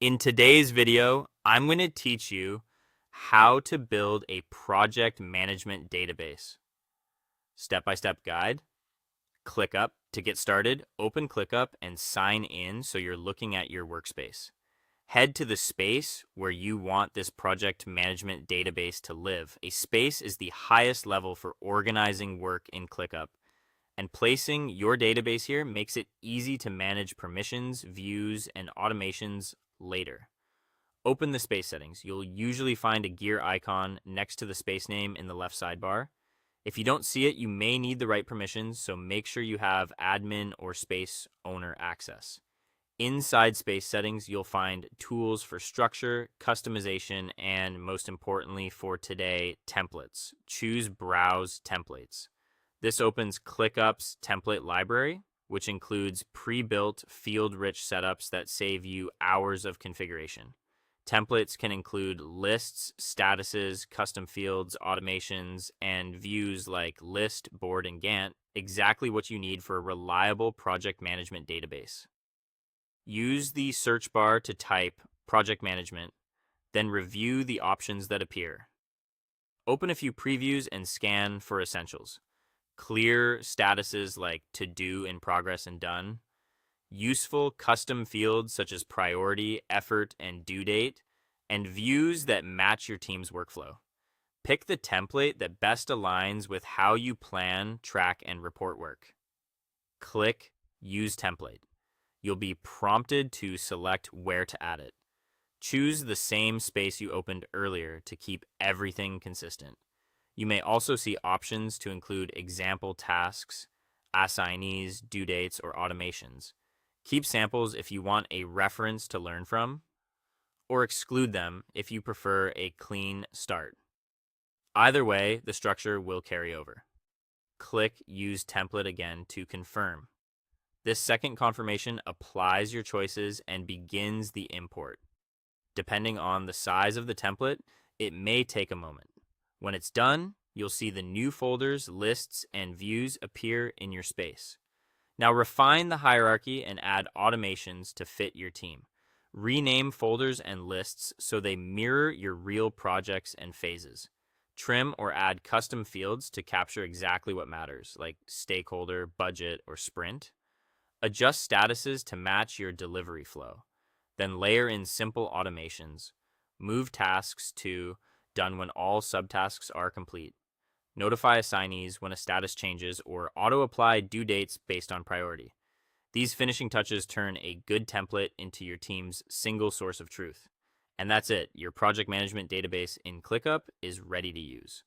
In today's video, I'm going to teach you how to build a project management database. Step-by-step guide. ClickUp. To get started, open ClickUp and sign in so you're looking at your workspace. Head to the space where you want this project management database to live. A space is the highest level for organizing work in ClickUp, and placing your database here makes it easy to manage permissions, views, and automations later. Open the space settings. You'll usually find a gear icon next to the space name in the left sidebar. If you don't see it, you may need the right permissions, so make sure you have admin or space owner access. Inside space settings, you'll find tools for structure, customization, and most importantly for today, templates. Choose Browse Templates. This opens ClickUp's template library, which includes pre-built field-rich setups that save you hours of configuration. Templates can include lists, statuses, custom fields, automations, and views like list, board, and Gantt, exactly what you need for a reliable project management database. Use the search bar to type project management, then review the options that appear. Open a few previews and scan for essentials. Clear statuses like to do, in progress, and done. Useful custom fields such as priority, effort, and due date, and views that match your team's workflow. Pick the template that best aligns with how you plan, track, and report work. Click Use Template. You'll be prompted to select where to add it. Choose the same space you opened earlier to keep everything consistent. You may also see options to include example tasks, assignees, due dates, or automations. Keep samples if you want a reference to learn from, or exclude them if you prefer a clean start. Either way, the structure will carry over. Click Use Template again to confirm. This second confirmation applies your choices and begins the import. Depending on the size of the template, it may take a moment. When it's done, you'll see the new folders, lists, and views appear in your space. Now refine the hierarchy and add automations to fit your team. Rename folders and lists so they mirror your real projects and phases. Trim or add custom fields to capture exactly what matters, like stakeholder, budget, or sprint. Adjust statuses to match your delivery flow. Then layer in simple automations. Move tasks to done when all subtasks are complete. Notify assignees when a status changes, or auto-apply due dates based on priority. These finishing touches turn a good template into your team's single source of truth. And that's it. Your project management database in ClickUp is ready to use.